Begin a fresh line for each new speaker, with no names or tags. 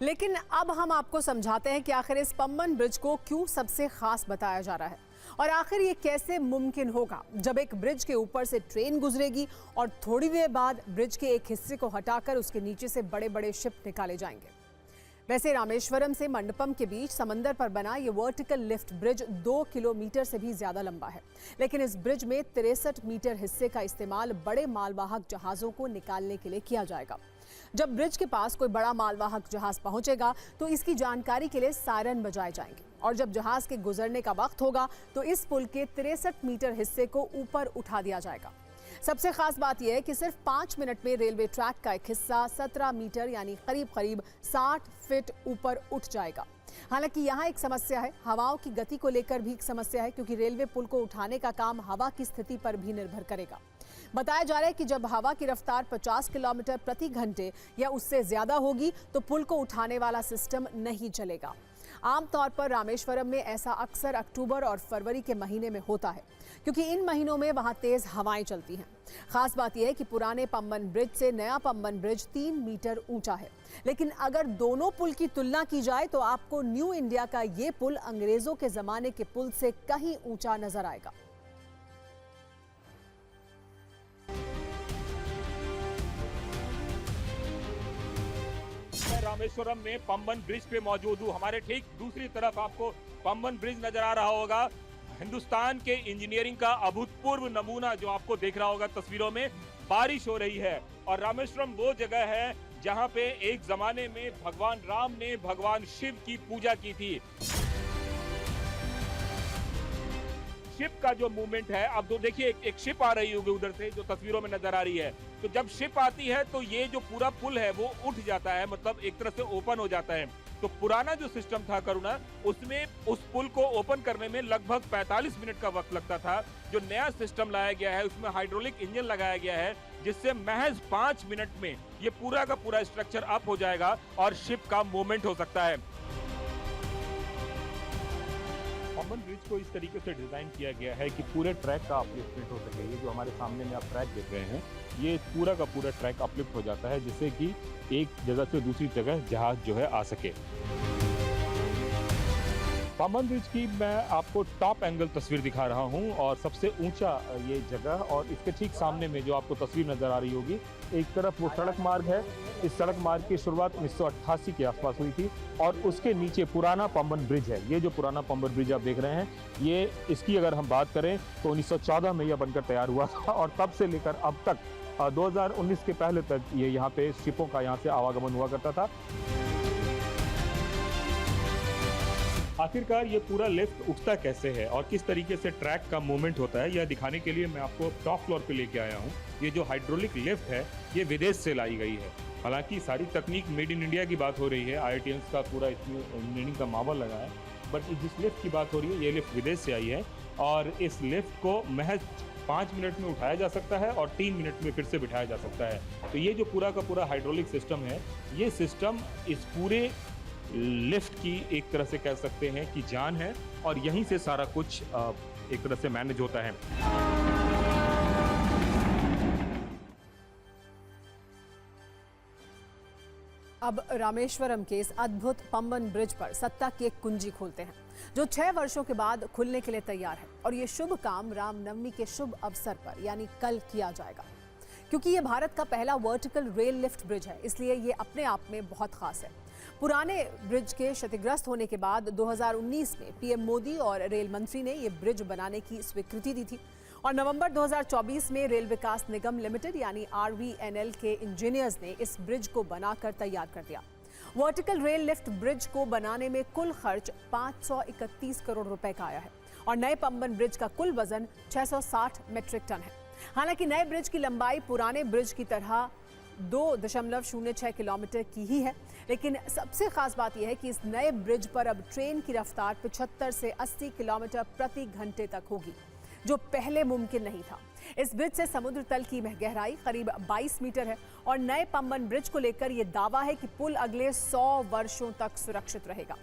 लेकिन अब हम आपको समझाते हैं कि आखिर इस पंबन ब्रिज को क्यों सबसे खास बताया जा रहा है और आखिर ये कैसे मुमकिन होगा जब एक ब्रिज के ऊपर से ट्रेन गुजरेगी और थोड़ी देर बाद ब्रिज के एक हिस्से को हटाकर उसके नीचे से बड़े बड़े शिप निकाले जाएंगे। वैसे रामेश्वरम से मंडपम के बीच समंदर पर बना ये वर्टिकल लिफ्ट ब्रिज 2 किलोमीटर से भी ज्यादा लंबा है, लेकिन इस ब्रिज में 63 मीटर हिस्से का इस्तेमाल बड़े मालवाहक जहाजों को निकालने के लिए किया जाएगा। जब ब्रिज के पास कोई बड़ा मालवाहक जहाज पहुंचेगा तो इसकी जानकारी के लिए सायरन बजाए जाएंगे और जब जहाज के गुजरने का वक्त होगा तो इस पुल के 63 मीटर हिस्से को ऊपर उठा दिया जाएगा। सबसे खास बात यह है कि सिर्फ 5 मिनट में रेलवे ट्रैक का एक हिस्सा 17 मीटर यानी करीब 60 फीट ऊपर उठ जाएगा। हालांकि यहाँ एक समस्या है, हवाओं की गति को लेकर भी एक समस्या है, क्योंकि रेलवे पुल को उठाने का काम हवा की स्थिति पर भी निर्भर करेगा। बताया जा रहा है कि जब हवा की रफ्तार 50 किलोमीटर प्रति घंटे या उससे ज्यादा होगी तो पुल को उठाने वाला सिस्टम नहीं चलेगा। आमतौर पर रामेश्वरम में ऐसा अक्सर अक्टूबर और फरवरी के महीने में होता है, क्योंकि इन महीनों में वहां तेज हवाएं चलती हैं। खास बात यह है कि पुराने पंबन ब्रिज से नया पंबन ब्रिज 3 मीटर ऊंचा है, लेकिन अगर दोनों पुल की तुलना की जाए तो आपको न्यू इंडिया का ये पुल अंग्रेजों के जमाने के पुल से कहीं ऊंचा नजर आएगा।
रामेश्वरम में पंबन ब्रिज पे मौजूद हूँ। हमारे ठीक दूसरी तरफ आपको पंबन ब्रिज नजर आ रहा होगा। हिंदुस्तान के इंजीनियरिंग का अभूतपूर्व नमूना जो आपको देख रहा होगा तस्वीरों में। बारिश हो रही है और रामेश्वरम वो जगह है जहां पे एक जमाने में भगवान राम ने भगवान शिव की पूजा की थी। शिप का जो मूवमेंट है, अब तो देखिए एक शिप आ रही होगी उधर से जो तस्वीरों में नजर आ रही है। तो जब शिप आती है तो ये जो पूरा पुल है वो उठ जाता है, मतलब एक तरह से ओपन हो जाता है। तो पुराना जो सिस्टम था करुणा, उसमें उस पुल को ओपन करने में लगभग 45 मिनट का वक्त लगता था। जो नया सिस्टम लाया गया है उसमें हाइड्रोलिक इंजन लगाया गया है, जिससे महज 5 मिनट में ये पूरा का पूरा स्ट्रक्चर अप हो जाएगा और शिप का मूवमेंट हो सकता है। पंबन ब्रिज को इस तरीके से डिजाइन किया गया है कि पूरे ट्रैक का अपलिफ्टमेंट हो सके। ये जो हमारे सामने में आप ट्रैक देख रहे हैं, ये पूरा का पूरा ट्रैक अपलिफ्ट हो जाता है, जिससे कि एक जगह से दूसरी जगह जहाज जो है आ सके। पंबन ब्रिज की मैं आपको टॉप एंगल तस्वीर दिखा रहा हूं और सबसे ऊंचा ये जगह, और इसके ठीक सामने में जो आपको तस्वीर नजर आ रही होगी, एक तरफ वो सड़क मार्ग है। इस सड़क मार्ग की शुरुआत 1988 के आसपास हुई थी और उसके नीचे पुराना पंबन ब्रिज है। ये जो पुराना पंबन ब्रिज आप देख रहे हैं, ये इसकी अगर हम बात करें तो 1914 में यह बनकर तैयार हुआ था और तब से लेकर अब तक 2019 के पहले तक ये यहाँ पे शिपों का यहाँ से आवागमन हुआ करता था। आखिरकार ये पूरा लिफ्ट उठता कैसे है और किस तरीके से ट्रैक का मूवमेंट होता है, यह दिखाने के लिए मैं आपको टॉप फ्लोर पे लेके आया हूँ। ये जो हाइड्रोलिक लिफ्ट है ये विदेश से लाई गई है। हालांकि सारी तकनीक मेड इन इंडिया की बात हो रही है, IITians का पूरा इसमें इंजीनियरिंग का मामला लगा है, बट जिस लिफ्ट की बात हो रही है ये लिफ्ट विदेश से आई है और इस लिफ्ट को महज 5 मिनट में उठाया जा सकता है और 3 मिनट में फिर से बिठाया जा सकता है। तो ये जो पूरा का पूरा हाइड्रोलिक सिस्टम है, ये सिस्टम इस पूरे लिफ्ट की एक तरह से कह सकते हैं कि जान है और यहीं से सारा कुछ एक तरह से मैनेज होता है।
अब रामेश्वरम के इस अद्भुत पंबन ब्रिज पर सत्ता की एक कुंजी खोलते हैं, जो 6 वर्षों के बाद खुलने के लिए तैयार है। और ये शुभ काम रामनवमी के शुभ अवसर पर यानी कल किया जाएगा। क्योंकि ये भारत का पहला वर्टिकल रेल लिफ्ट ब्रिज है, इसलिए ये अपने आप में बहुत खास है। पुराने ब्रिज के क्षतिग्रस्त होने के बाद 2019 में पीएम मोदी और रेल मंत्री ने ये ब्रिज बनाने की स्वीकृति दी थी और नवंबर 2024 में रेल विकास निगम लिमिटेड यानी RVNL के इंजीनियर्स ने इस ब्रिज को बनाकर तैयार कर दिया। वर्टिकल रेल लिफ्ट ब्रिज को बनाने में कुल खर्च 531 करोड़ रुपए का आया है और नए पंबन ब्रिज का कुल वजन 660 मीट्रिक टन है। हालांकि नए ब्रिज की लंबाई पुराने ब्रिज की तरह 2.06 किलोमीटर की ही है, लेकिन सबसे खास बात यह है कि इस नए ब्रिज पर अब ट्रेन की रफ्तार 75 से 80 किलोमीटर प्रति घंटे तक होगी, जो पहले मुमकिन नहीं था। इस ब्रिज से समुद्र तल की गहराई करीब 22 मीटर है और नए पंबन ब्रिज को लेकर यह दावा है कि पुल अगले 100 वर्षों तक सुरक्षित रहेगा।